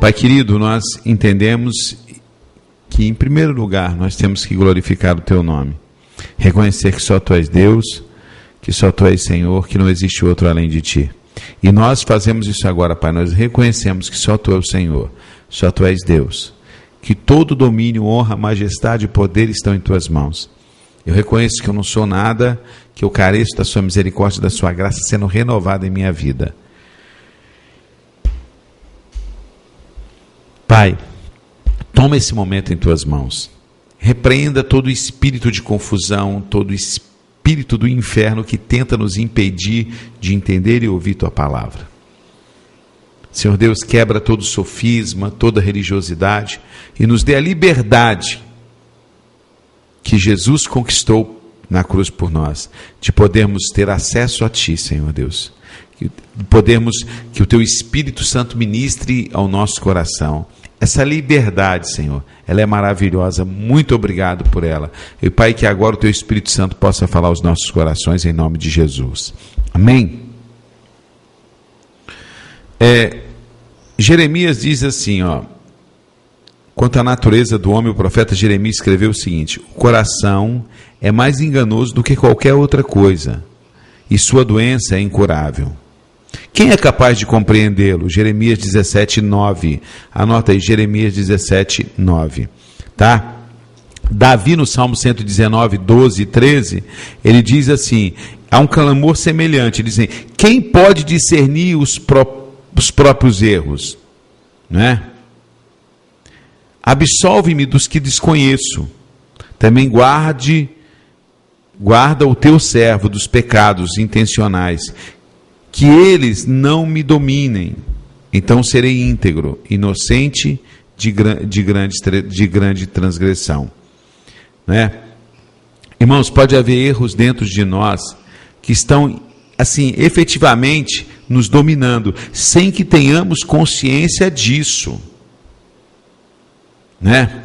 Pai querido, nós entendemos que, em primeiro lugar, nós temos que glorificar o Teu nome, reconhecer que só Tu és Deus, que só Tu és Senhor, que não existe outro além de Ti. E nós fazemos isso agora, Pai, nós reconhecemos que só Tu és o Senhor, só Tu és Deus, que todo domínio, honra, majestade e poder estão em Tuas mãos. Eu reconheço que eu não sou nada, que eu careço da Sua misericórdia, da Sua graça sendo renovada em minha vida. Pai, toma esse momento em Tuas mãos. Repreenda todo espírito de confusão, todo espírito do inferno que tenta nos impedir de entender e ouvir Tua palavra. Senhor Deus, quebra todo sofisma, toda religiosidade e nos dê a liberdade que Jesus conquistou na cruz por nós, de podermos ter acesso a Ti, Senhor Deus. Que o Teu Espírito Santo ministre ao nosso coração. Essa liberdade, Senhor, ela é maravilhosa. Muito obrigado por ela. E, Pai, que agora o Teu Espírito Santo possa falar aos nossos corações em nome de Jesus. Amém? Jeremias diz assim, quanto à natureza do homem, o profeta Jeremias escreveu o seguinte: o coração é mais enganoso do que qualquer outra coisa, e sua doença é incurável. Quem é capaz de compreendê-lo? Jeremias 17:9. Anota aí, Jeremias 17:9. Tá? Davi, no Salmo 119, 12 e 13, ele diz assim, há um clamor semelhante, dizem, quem pode discernir os próprios erros? Não é? Absolve-me dos que desconheço. Também guarda o teu servo dos pecados intencionais, que eles não me dominem. Então serei íntegro, inocente de grande transgressão. Não é? Irmãos, pode haver erros dentro de nós que estão, assim, efetivamente nos dominando, sem que tenhamos consciência disso. Né?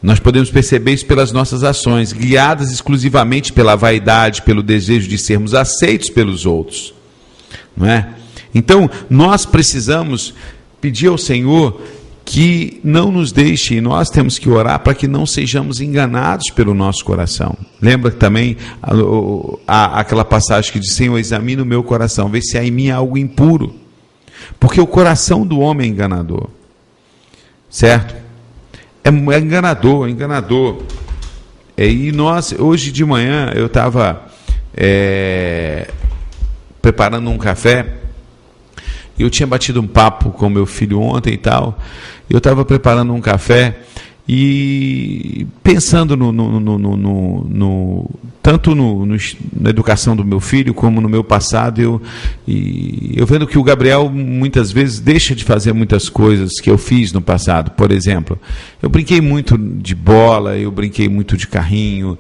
Nós podemos perceber isso pelas nossas ações, guiadas exclusivamente pela vaidade, pelo desejo de sermos aceitos pelos outros. Não é? Então, nós precisamos pedir ao Senhor que não nos deixe, e nós temos que orar para que não sejamos enganados pelo nosso coração. Lembra também aquela passagem que diz, Senhor, examina o meu coração, vê se há em mim algo impuro. Porque o coração do homem é enganador. Certo? É enganador. E nós, hoje de manhã, eu estava preparando um café, e eu tinha batido um papo com meu filho ontem e tal, eu estava preparando um café, e pensando tanto na educação do meu filho, como no meu passado, eu vendo que o Gabriel muitas vezes deixa de fazer muitas coisas que eu fiz no passado. Por exemplo, eu brinquei muito de bola, eu brinquei muito de carrinho,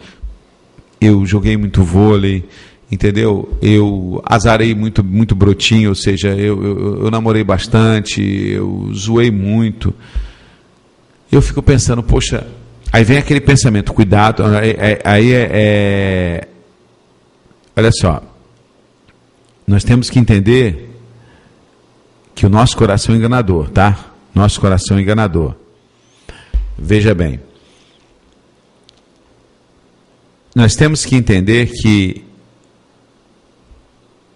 eu joguei muito vôlei, entendeu? Eu azarei muito brotinho, ou seja, eu namorei bastante, eu zoei muito. Eu fico pensando, poxa, aí vem aquele pensamento, cuidado, olha só, nós temos que entender que o nosso coração é enganador, tá? Nosso coração é enganador. Veja bem, nós temos que entender que,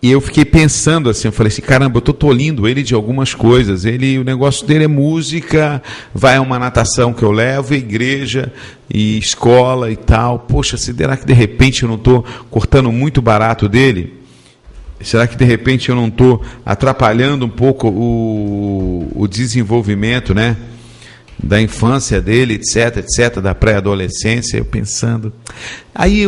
e eu fiquei pensando assim, eu falei assim, caramba, eu estou tolindo ele de algumas coisas, o negócio dele é música, vai a uma natação que eu levo, igreja, e escola e tal, poxa, será que de repente eu não estou cortando muito barato dele? Será que de repente eu não estou atrapalhando um pouco o desenvolvimento, né? Da infância dele, etc, da pré-adolescência? Eu pensando, aí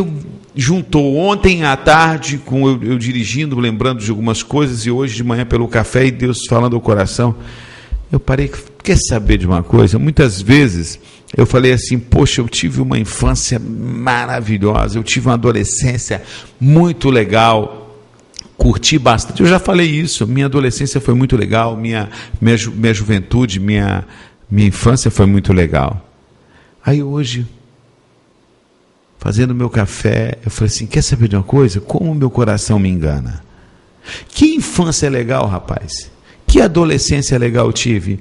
juntou ontem à tarde, com eu dirigindo, lembrando de algumas coisas, e hoje de manhã pelo café, e Deus falando ao coração, eu parei, quer saber de uma coisa? Muitas vezes eu falei assim, poxa, eu tive uma infância maravilhosa, eu tive uma adolescência muito legal, curti bastante, eu já falei isso, minha adolescência foi muito legal, minha juventude, minha infância foi muito legal. Aí hoje, fazendo meu café, eu falei assim, quer saber de uma coisa? Como o meu coração me engana. Que infância legal, rapaz. Que adolescência legal eu tive.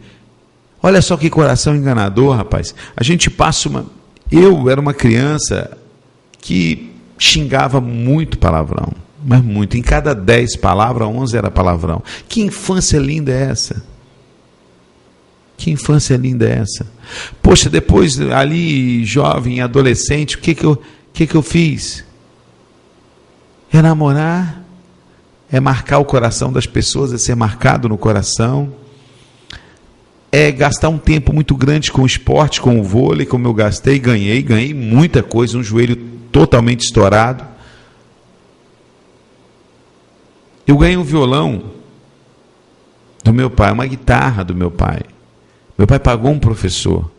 Olha só que coração enganador, rapaz. A gente passa uma... Eu era uma criança que xingava muito palavrão, mas muito. Em cada 10 palavras, 11 era palavrão. Que infância linda é essa? Que infância linda é essa? Poxa, depois ali, jovem, adolescente, o que eu fiz? É namorar, é marcar o coração das pessoas, é ser marcado no coração, é gastar um tempo muito grande com o esporte, com o vôlei, como eu gastei, ganhei muita coisa, um joelho totalmente estourado. Eu ganhei um violão do meu pai, uma guitarra do meu pai. Meu pai pagou um professor.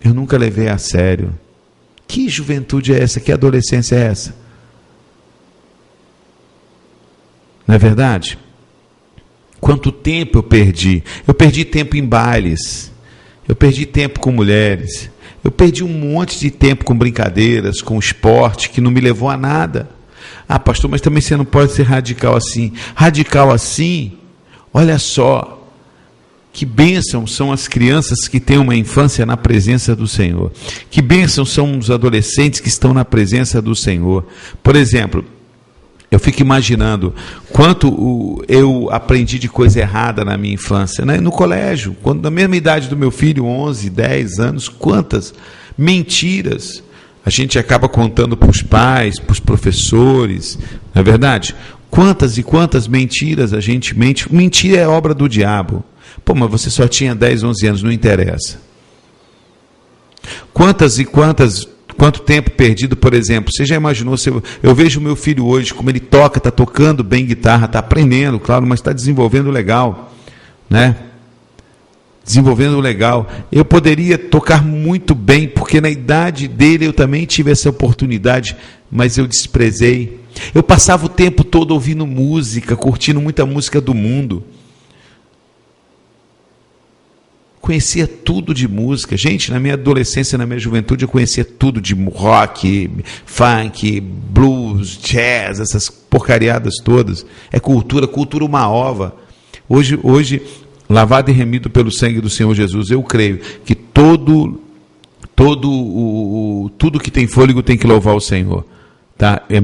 Eu nunca levei a sério. Que juventude é essa? Que adolescência é essa? Não é verdade? Quanto tempo eu perdi? Eu perdi tempo em bailes. Eu perdi tempo com mulheres. Eu perdi um monte de tempo com brincadeiras, com esporte, que não me levou a nada. Ah, pastor, mas também você não pode ser radical assim. Radical assim? Olha só. Que bênção são as crianças que têm uma infância na presença do Senhor. Que bênção são os adolescentes que estão na presença do Senhor. Por exemplo, eu fico imaginando quanto eu aprendi de coisa errada na minha infância, né? No colégio, quando na mesma idade do meu filho, 11, 10 anos, quantas mentiras a gente acaba contando para os pais, para os professores, não é verdade? Quantas e quantas mentiras a gente mente. Mentira é obra do diabo. Pô, mas você só tinha 10, 11 anos, não interessa. Quanto tempo perdido, por exemplo, você já imaginou, eu vejo o meu filho hoje, como ele toca, está tocando bem guitarra, está aprendendo, claro, mas está desenvolvendo legal, né? Desenvolvendo legal. Eu poderia tocar muito bem, porque na idade dele eu também tive essa oportunidade, mas eu desprezei. Eu passava o tempo todo ouvindo música, curtindo muita música do mundo. Conhecia tudo de música. Gente, na minha adolescência, na minha juventude, eu conhecia tudo de rock, funk, blues, jazz, essas porcariadas todas. É cultura uma ova. Hoje, lavado e remido pelo sangue do Senhor Jesus, eu creio que tudo que tem fôlego tem que louvar o Senhor. Tá? É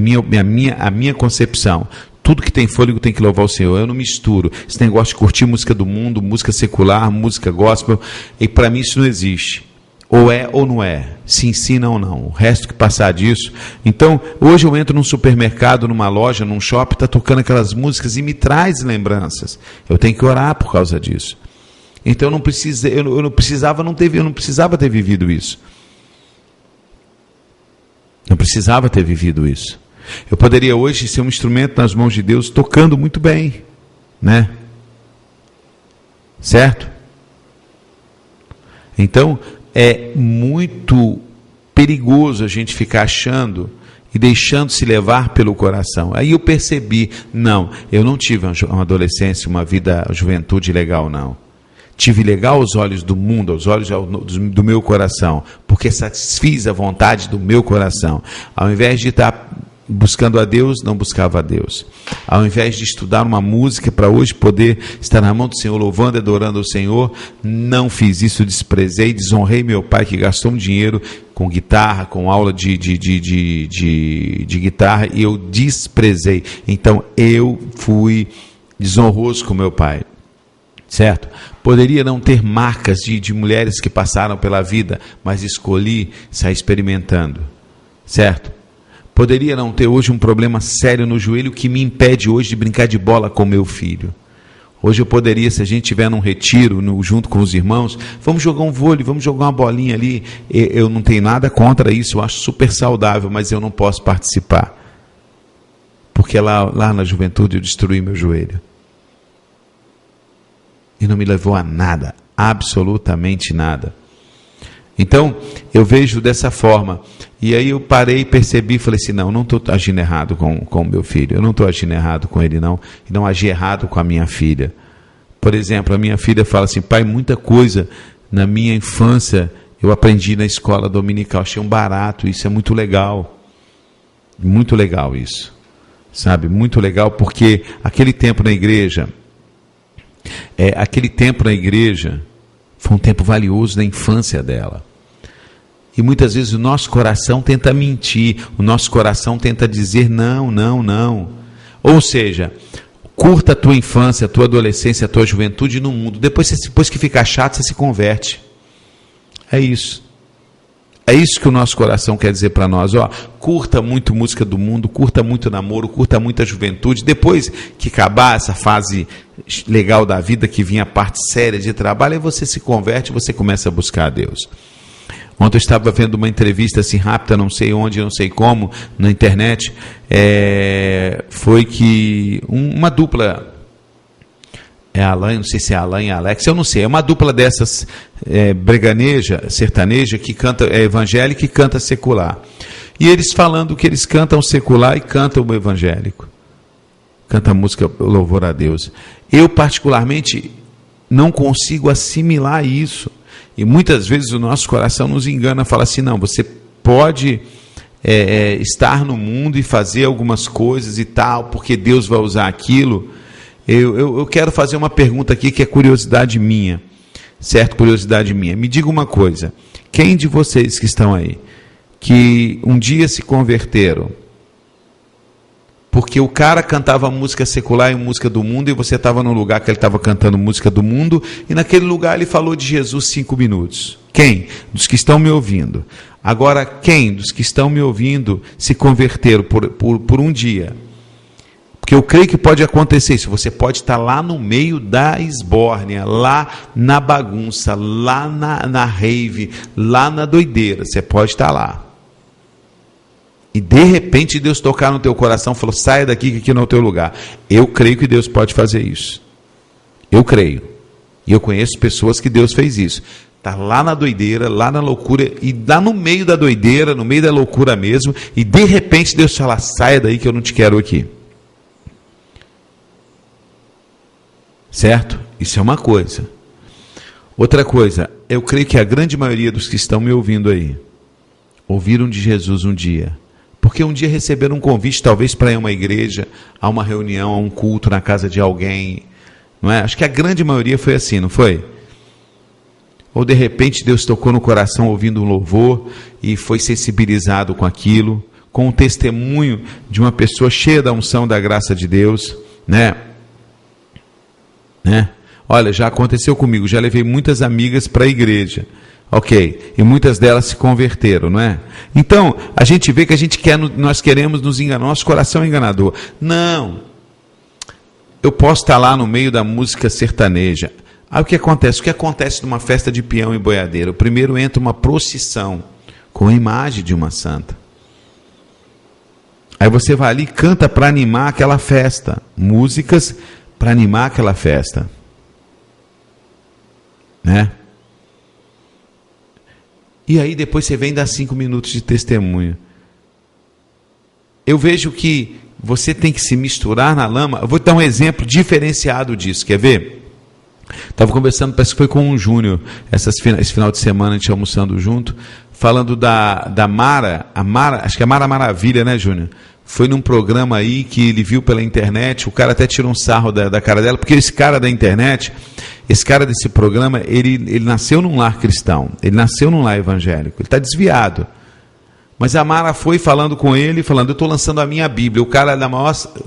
a minha concepção. Tudo que tem fôlego tem que louvar o Senhor. Eu não misturo esse negócio de curtir música do mundo, música secular, música gospel, e para mim isso não existe. Ou é ou não é, se ensina ou não, o resto que passar disso. Então, hoje eu entro num supermercado, numa loja, num shopping, está tocando aquelas músicas e me traz lembranças. Eu tenho que orar por causa disso. Então eu não precisava ter vivido isso. Não precisava ter vivido isso. Eu poderia hoje ser um instrumento nas mãos de Deus, tocando muito bem, né? Certo? Então, é muito perigoso a gente ficar achando e deixando se levar pelo coração. Aí eu percebi, não, eu não tive uma adolescência, uma vida, uma juventude legal, não. Tive legal aos olhos do mundo, aos olhos do meu coração, porque satisfiz a vontade do meu coração. Ao invés de estar buscando a Deus, não buscava a Deus. Ao invés de estudar uma música para hoje poder estar na mão do Senhor, louvando e adorando o Senhor, não fiz isso, desprezei, desonrei meu pai que gastou um dinheiro com guitarra, com aula de guitarra, e eu desprezei. Então eu fui desonroso com meu pai. Certo? Poderia não ter marcas de mulheres que passaram pela vida, mas escolhi sair experimentando. Certo? Poderia não ter hoje um problema sério no joelho que me impede hoje de brincar de bola com meu filho. Hoje eu poderia, se a gente estiver num retiro, junto com os irmãos, vamos jogar um vôlei, vamos jogar uma bolinha ali. Eu não tenho nada contra isso, eu acho super saudável, mas eu não posso participar. Porque lá na juventude eu destruí meu joelho. E não me levou a nada, absolutamente nada. Então, eu vejo dessa forma. E aí eu parei, percebi e falei assim, não estou agindo errado com o meu filho. Eu não estou agindo errado com ele, não. E não agi errado com a minha filha. Por exemplo, a minha filha fala assim, pai, muita coisa na minha infância eu aprendi na escola dominical. Achei um barato, isso é muito legal. Muito legal isso. Sabe? Muito legal, porque aquele tempo na igreja, Aquele tempo na igreja foi um tempo valioso da infância dela. E muitas vezes o nosso coração tenta mentir, o nosso coração tenta dizer não, não, não. Ou seja, curta a tua infância, a tua adolescência, a tua juventude no mundo. Depois que ficar chato, você se converte. É isso. É isso que o nosso coração quer dizer para nós. Curta muito música do mundo, curta muito namoro, curta muita juventude. Depois que acabar essa fase legal da vida, que vinha a parte séria de trabalho, aí você se converte, você começa a buscar a Deus. Ontem eu estava vendo uma entrevista assim rápida, não sei onde, não sei como, na internet. Foi que uma dupla, Alain, não sei se é Alain e Alex, eu não sei, é uma dupla dessas sertaneja, que canta evangélica e canta secular. E eles falando que eles cantam secular e cantam o evangélico. Canta a música Louvor a Deus. Eu, particularmente, não consigo assimilar isso. E muitas vezes o nosso coração nos engana, fala assim, não, você pode estar no mundo e fazer algumas coisas e tal, porque Deus vai usar aquilo. Eu quero fazer uma pergunta aqui que é curiosidade minha, certo? Curiosidade minha. Me diga uma coisa, quem de vocês que estão aí, que um dia se converteram, porque o cara cantava música secular e música do mundo, e você estava no lugar que ele estava cantando música do mundo, e naquele lugar ele falou de Jesus 5 minutos. Quem? Dos que estão me ouvindo. Agora, quem dos que estão me ouvindo se converteram por um dia? Porque eu creio que pode acontecer isso. Você pode estar lá no meio da esbórnia, lá na bagunça, lá na rave, lá na doideira. Você pode estar lá. E de repente Deus tocar no teu coração e falou, saia daqui que aqui não é o teu lugar. Eu creio que Deus pode fazer isso. Eu creio. E eu conheço pessoas que Deus fez isso. Está lá na doideira, lá na loucura, e lá no meio da doideira, no meio da loucura mesmo, e de repente Deus fala, saia daí que eu não te quero aqui. Certo? Isso é uma coisa. Outra coisa, eu creio que a grande maioria dos que estão me ouvindo aí, ouviram de Jesus um dia. Porque um dia receberam um convite, talvez para ir a uma igreja, a uma reunião, a um culto na casa de alguém. Não é? Acho que a grande maioria foi assim, não foi? Ou de repente Deus tocou no coração ouvindo um louvor e foi sensibilizado com aquilo, com o testemunho de uma pessoa cheia da unção da graça de Deus, né? Olha, já aconteceu comigo, já levei muitas amigas para a igreja. Ok, e muitas delas se converteram, não é? Então, a gente vê que nós queremos nos enganar, nosso coração é enganador. Não, eu posso estar lá no meio da música sertaneja. Aí o que acontece? O que acontece numa festa de peão e boiadeiro? Primeiro entra uma procissão com a imagem de uma santa. Aí você vai ali e canta para animar aquela festa, músicas para animar aquela festa, né? E aí depois você vem dar 5 minutos de testemunho. Eu vejo que você tem que se misturar na lama. Eu vou dar um exemplo diferenciado disso, quer ver? Estava conversando, parece que foi com o Júnior, esse final de semana, a gente almoçando junto, falando da Mara, acho que é Mara Maravilha, né, Júnior? Foi num programa aí que ele viu pela internet, o cara até tirou um sarro da cara dela, porque esse cara da internet, esse cara desse programa, ele nasceu num lar cristão, ele nasceu num lar evangélico, ele está desviado. Mas a Mara foi falando com ele, falando, eu estou lançando a minha Bíblia. O cara,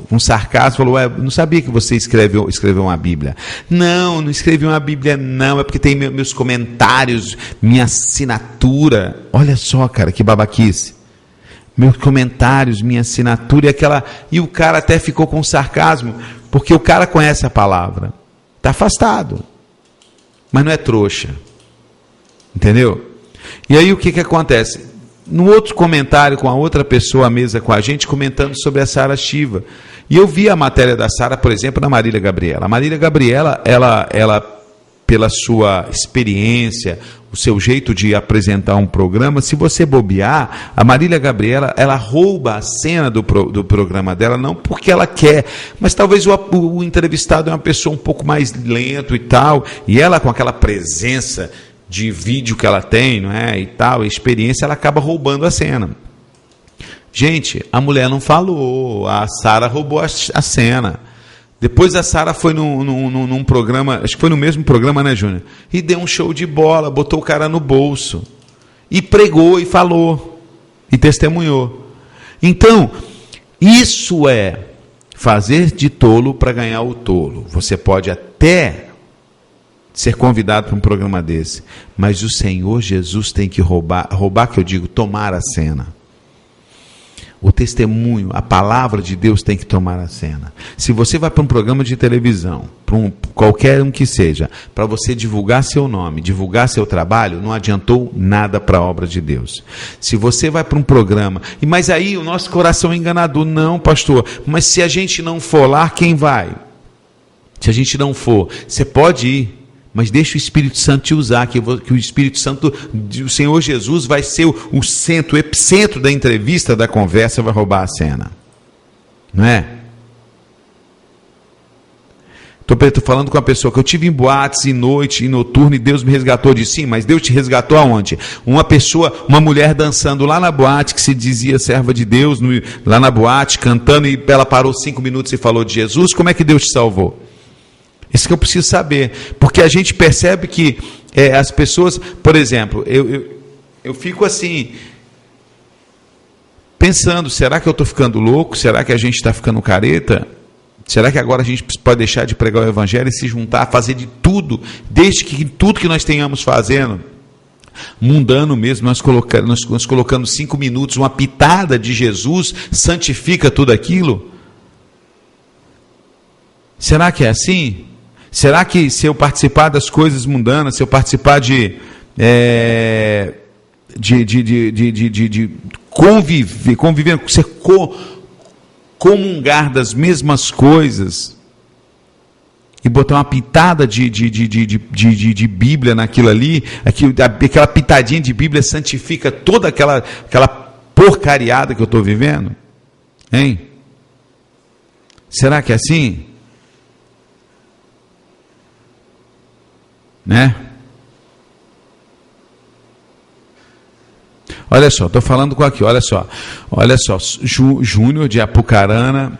com sarcasmo, falou, não sabia que você escreveu uma Bíblia. Não escrevi uma Bíblia não, é porque tem meus comentários, minha assinatura. Olha só, cara, que babaquice. Meus comentários, minha assinatura e o cara até ficou com sarcasmo, porque o cara conhece a palavra. Está afastado, mas não é trouxa. Entendeu? E aí o que acontece? No outro comentário com a outra pessoa à mesa com a gente, comentando sobre a Sara Shiva. E eu vi a matéria da Sara, por exemplo, na Marília Gabriela. A Marília Gabriela, ela pela sua experiência, o seu jeito de apresentar um programa, se você bobear, a Marília Gabriela, ela rouba a cena do programa dela, não porque ela quer, mas talvez o entrevistado é uma pessoa um pouco mais lento e tal, e ela com aquela presença de vídeo que ela tem, não é, e tal, a experiência, ela acaba roubando a cena. Gente, a mulher não falou, a Sara roubou a cena. Depois a Sara foi num programa, acho que foi no mesmo programa, né, Júnior? E deu um show de bola, botou o cara no bolso. E pregou e falou. E testemunhou. Então, isso é fazer de tolo para ganhar o tolo. Você pode até ser convidado para um programa desse, mas o Senhor Jesus tem que roubar que eu digo, tomar a cena. O testemunho, a palavra de Deus tem que tomar a cena. Se você vai para um programa de televisão, para qualquer um que seja, para você divulgar seu nome, divulgar seu trabalho, não adiantou nada para a obra de Deus. Se você vai para um programa, mas aí o nosso coração é enganador. Não, pastor, mas se a gente não for lá, quem vai? Se a gente não for, você pode ir, mas deixa o Espírito Santo te usar, que o Espírito Santo, o Senhor Jesus vai ser o centro, o epicentro da entrevista, da conversa, vai roubar a cena. Não é? Estou falando com uma pessoa que eu tive em boates, em noite, em noturno, e Deus me resgatou de sim, mas Deus te resgatou aonde? Uma mulher dançando lá na boate, que se dizia serva de Deus, lá na boate, cantando, e ela parou 5 minutos e falou de Jesus. Como é que Deus te salvou? Isso que eu preciso saber, porque a gente percebe que as pessoas, por exemplo, eu fico assim, pensando, será que eu estou ficando louco? Será que a gente está ficando careta? Será que agora a gente pode deixar de pregar o Evangelho e se juntar, fazer de tudo, desde que tudo que nós tenhamos fazendo, mundano mesmo, nós colocando 5 minutos, uma pitada de Jesus, santifica tudo aquilo? Será que é assim? Será que se eu participar das coisas mundanas, se eu participar de conviver, comungar das mesmas coisas e botar uma pitada de Bíblia naquilo ali, aquela pitadinha de Bíblia santifica toda aquela porcariada que eu estou vivendo? Hein? Será que é assim? Né? Olha só, estou falando com aqui, olha só, Júnior de Apucarana,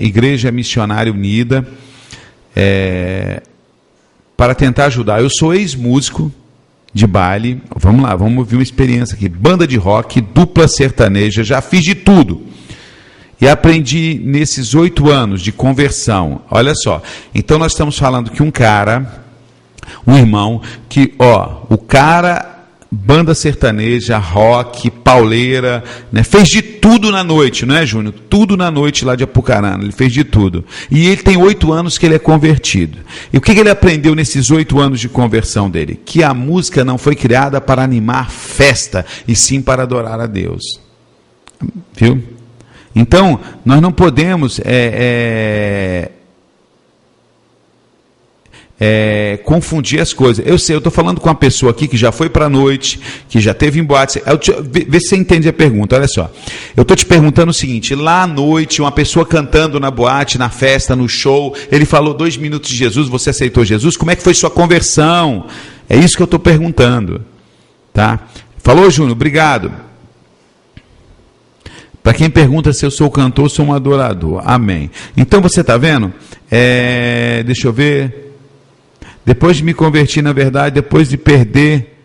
Igreja Missionária Unida, para tentar ajudar. Eu sou ex-músico de baile, vamos lá, vamos ouvir uma experiência aqui, banda de rock, dupla sertaneja, já fiz de tudo. E aprendi nesses 8 anos de conversão. Olha só, então nós estamos falando que um irmão que, o cara, banda sertaneja, rock, pauleira, né, fez de tudo na noite, não é, Júnior? Tudo na noite lá de Apucarana, ele fez de tudo. E ele tem 8 anos que ele é convertido. E o que ele aprendeu nesses 8 anos de conversão dele? Que a música não foi criada para animar festa, e sim para adorar a Deus. Viu? Então, nós não podemos confundir as coisas. Eu sei, eu estou falando com uma pessoa aqui que já foi para a noite, que já teve em boate. Vê se você entende a pergunta. Olha só, eu estou te perguntando o seguinte: lá à noite, uma pessoa cantando na boate, na festa, no show, ele falou 2 minutos de Jesus, você aceitou Jesus, como é que foi sua conversão? É isso que eu estou perguntando, tá? Falou, Júnior, obrigado. Para quem pergunta se eu sou cantor, sou um adorador. Amém. Então você está vendo? Deixa eu ver. Depois de me convertir, na verdade, depois de perder,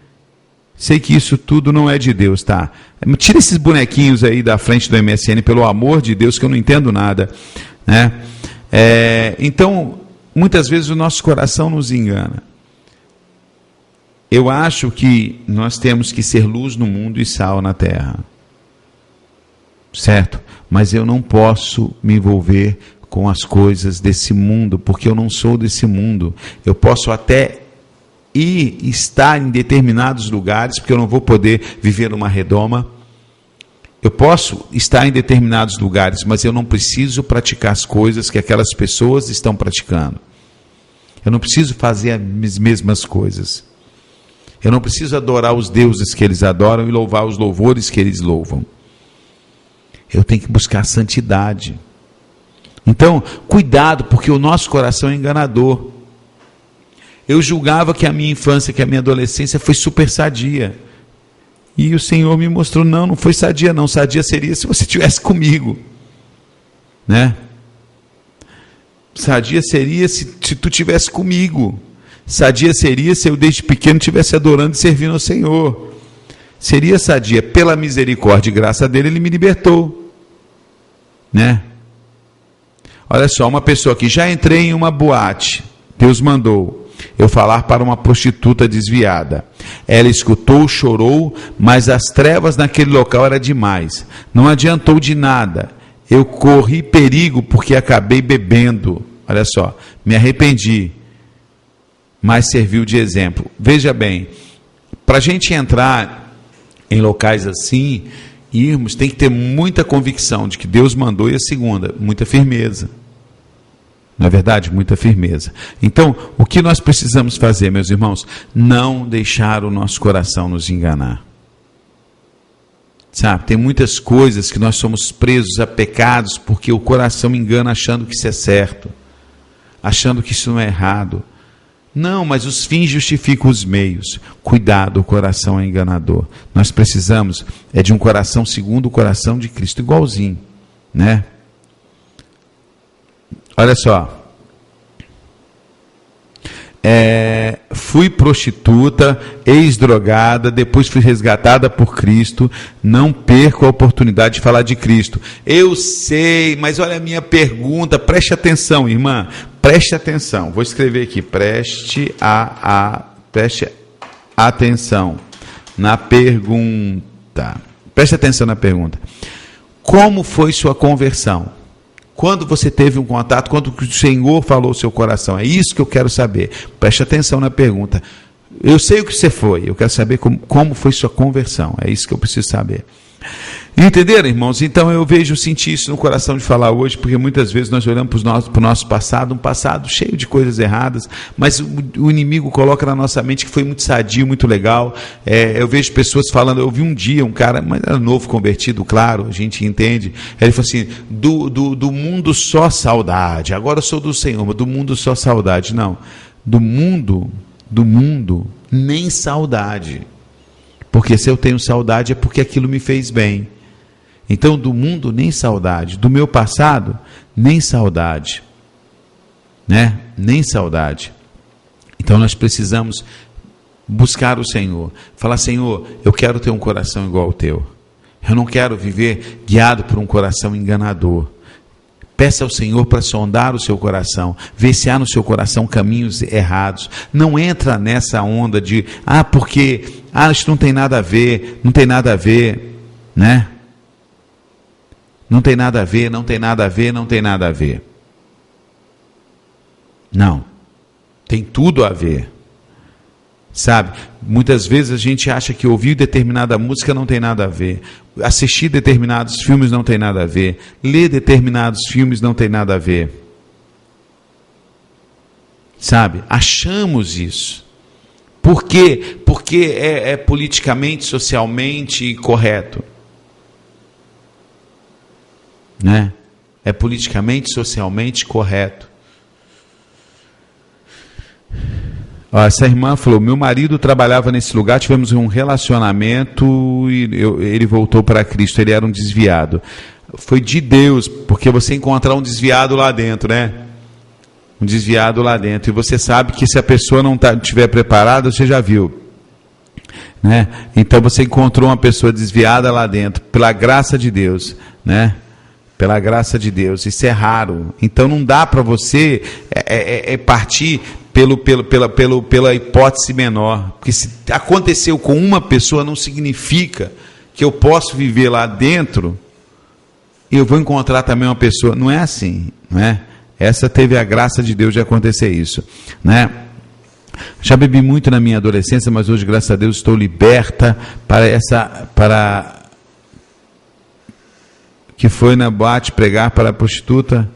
sei que isso tudo não é de Deus, tá? Tira esses bonequinhos aí da frente do MSN, pelo amor de Deus, que eu não entendo nada, né? Então, muitas vezes o nosso coração nos engana. Eu acho que nós temos que ser luz no mundo e sal na terra. Certo? Mas eu não posso me envolver com as coisas desse mundo, porque eu não sou desse mundo. Eu posso até estar em determinados lugares, porque eu não vou poder viver numa redoma. Eu posso estar em determinados lugares, mas eu não preciso praticar as coisas que aquelas pessoas estão praticando. Eu não preciso fazer as mesmas coisas. Eu não preciso adorar os deuses que eles adoram e louvar os louvores que eles louvam. Eu tenho que buscar santidade. Então, cuidado, porque o nosso coração é enganador. Eu julgava que a minha infância, que a minha adolescência foi super sadia. E o Senhor me mostrou, não foi sadia não. Sadia seria se você estivesse comigo. Né? Sadia seria se tu tivesse comigo. Sadia seria se eu desde pequeno estivesse adorando e servindo ao Senhor. Seria sadia. Pela misericórdia e graça dele, ele me libertou. Né? Olha só, uma pessoa que já entrei em uma boate, Deus mandou eu falar para uma prostituta desviada. Ela escutou, chorou, mas as trevas naquele local eram demais. Não adiantou de nada. Eu corri perigo porque acabei bebendo. Olha só, me arrependi, mas serviu de exemplo. Veja bem, para a gente entrar em locais assim, irmos, tem que ter muita convicção de que Deus mandou, e a segunda, muita firmeza. Não é verdade? Muita firmeza. Então, o que nós precisamos fazer, meus irmãos? Não deixar o nosso coração nos enganar. Sabe, tem muitas coisas que nós somos presos a pecados porque o coração engana achando que isso é certo, achando que isso não é errado. Não, mas os fins justificam os meios. Cuidado, o coração é enganador. Nós precisamos de um coração segundo o coração de Cristo, igualzinho, né? Olha só. Fui prostituta, ex-drogada, depois fui resgatada por Cristo. Não perco a oportunidade de falar de Cristo. Eu sei, mas olha a minha pergunta, preste atenção, irmã, preste atenção. Vou escrever aqui, preste atenção na pergunta. Preste atenção na pergunta. Como foi sua conversão? Quando você teve um contato, quando o Senhor falou ao seu coração? É isso que eu quero saber. Preste atenção na pergunta. Eu sei o que você foi, eu quero saber como foi sua conversão. É isso que eu preciso saber. Entenderam, irmãos? Então eu senti isso no coração de falar hoje, porque muitas vezes nós olhamos para o nosso passado, um passado cheio de coisas erradas, mas o inimigo coloca na nossa mente que foi muito sadio, muito legal. Eu vejo pessoas falando, eu vi um dia um cara, mas era novo, convertido, claro, a gente entende. Ele falou assim, do mundo só saudade, agora eu sou do Senhor, mas do mundo só saudade. Não, do mundo nem saudade. Porque se eu tenho saudade é porque aquilo me fez bem. Então, do mundo, nem saudade. Do meu passado, nem saudade. Né? Nem saudade. Então, nós precisamos buscar o Senhor. Falar, Senhor, eu quero ter um coração igual ao teu. Eu não quero viver guiado por um coração enganador. Peça ao Senhor para sondar o seu coração, ver se há no seu coração caminhos errados. Não entra nessa onda de, porque isso não tem nada a ver, não tem nada a ver, né? Não tem nada a ver, não tem nada a ver, não tem nada a ver. Não, tem tudo a ver. Sabe, muitas vezes a gente acha que ouvir determinada música não tem nada a ver, assistir determinados filmes não tem nada a ver, ler determinados filmes não tem nada a ver. Sabe, achamos isso. Por quê? Porque é politicamente, socialmente correto. Né? É politicamente, socialmente correto. Essa irmã falou, meu marido trabalhava nesse lugar, tivemos um relacionamento e ele voltou para Cristo, ele era um desviado. Foi de Deus, porque você encontrar um desviado lá dentro, né? Um desviado lá dentro, e você sabe que se a pessoa não estiver preparada, você já viu, né? Então você encontrou uma pessoa desviada lá dentro, pela graça de Deus, né? Pela graça de Deus, isso é raro. Então não dá para você partir pela hipótese menor, porque se aconteceu com uma pessoa não significa que eu posso viver lá dentro e eu vou encontrar também uma pessoa. Não é assim, não é? Essa teve a graça de Deus de acontecer isso, né? Já bebi muito na minha adolescência, mas hoje, graças a Deus, estou liberta para que foi na boate pregar para a prostituta.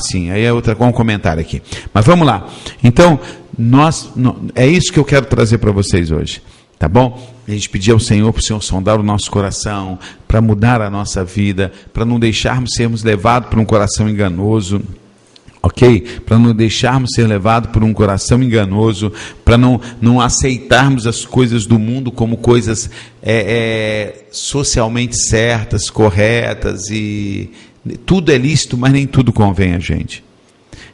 Sim. Aí é um comentário aqui. Mas vamos lá. Então, é isso que eu quero trazer para vocês hoje. Tá bom? A gente pedir ao Senhor, para o Senhor sondar o nosso coração, para mudar a nossa vida, para não deixarmos sermos levados por um coração enganoso. ok? Para não deixarmos ser levados por um coração enganoso, para não aceitarmos as coisas do mundo como coisas socialmente certas, corretas, e tudo é lícito, mas nem tudo convém a gente.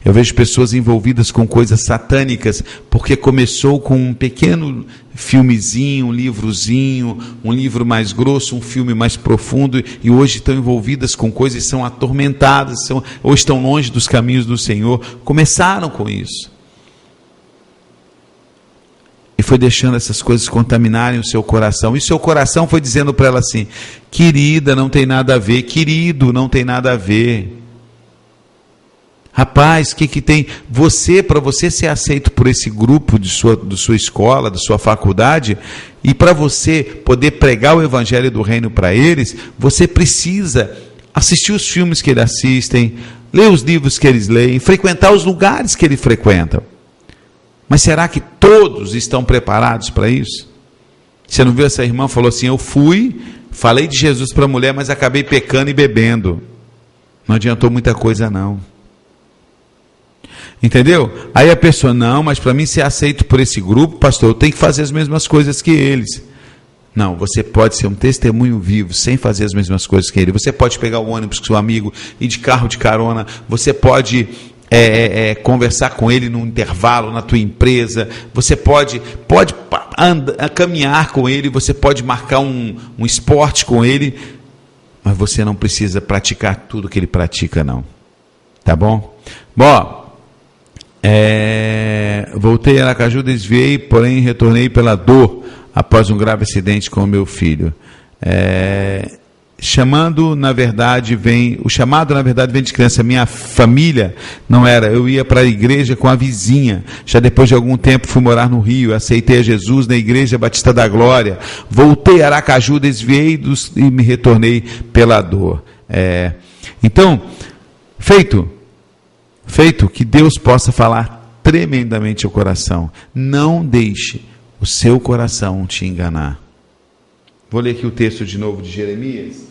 Eu vejo pessoas envolvidas com coisas satânicas, porque começou com um pequeno filmezinho, um livrozinho, um livro mais grosso, um filme mais profundo, e hoje estão envolvidas com coisas e são atormentadas, ou estão longe dos caminhos do Senhor. Começaram com isso. E foi deixando essas coisas contaminarem o seu coração. E seu coração foi dizendo para ela assim: querida, não tem nada a ver. Querido, não tem nada a ver. Rapaz, o que tem? Para você ser aceito por esse grupo de sua escola, da sua faculdade, e para você poder pregar o evangelho do reino para eles, você precisa assistir os filmes que eles assistem, ler os livros que eles leem, frequentar os lugares que eles frequentam. Mas será que todos estão preparados para isso? Você não viu essa irmã? Falou assim: eu falei de Jesus para a mulher, mas acabei pecando e bebendo. Não adiantou muita coisa não. Entendeu? Aí a pessoa: não, mas para mim ser aceito por esse grupo, pastor, eu tenho que fazer as mesmas coisas que eles. Não, você pode ser um testemunho vivo sem fazer as mesmas coisas que ele. Você pode pegar o ônibus com seu amigo, ir de carro de carona, você pode conversar com ele no intervalo na tua empresa, você pode caminhar com ele, você pode marcar um esporte com ele, mas você não precisa praticar tudo que ele pratica não. Tá bom? Bom, voltei a Aracaju, desviei, porém retornei pela dor após um grave acidente com o meu filho. O chamado na verdade vem de criança. Minha família não era, eu ia para a igreja com a vizinha. Já depois de algum tempo fui morar no Rio, aceitei a Jesus na Igreja Batista da Glória. Voltei a Aracaju, desviei e me retornei pela dor. Então, feito, que Deus possa falar tremendamente ao coração. Não deixe o seu coração te enganar. Vou ler aqui o texto de novo de Jeremias.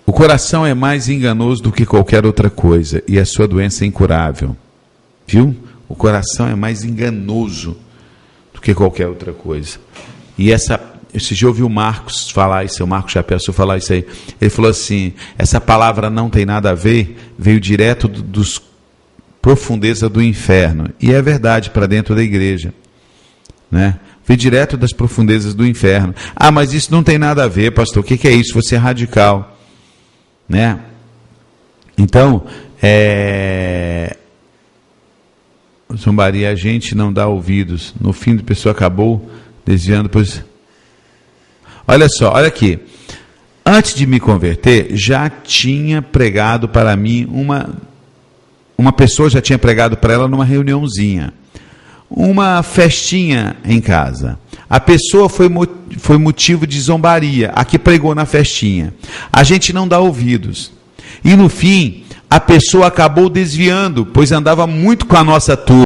O coração é mais enganoso do que qualquer outra coisa, e a sua doença é incurável. Viu? O coração é mais enganoso do que qualquer outra coisa. E esse dia eu ouvi o Marcos falar isso, o Marcos Chapéu falar isso aí. Ele falou assim: essa palavra não tem nada a ver, veio direto dos profundezas do inferno. E é verdade, para dentro da igreja, né? Veio direto das profundezas do inferno. Ah, mas isso não tem nada a ver, pastor. O que é isso? Você é radical, né? Então, zombaria, a gente não dá ouvidos. No fim, a pessoa acabou desviando, pois... Olha só, olha aqui. Antes de me converter, já tinha pregado para mim uma pessoa já tinha pregado para ela numa reuniãozinha, uma festinha em casa. A pessoa foi motivo de zombaria, a que pregou na festinha. A gente não dá ouvidos. E no fim, a pessoa acabou desviando, pois andava muito com a nossa turma.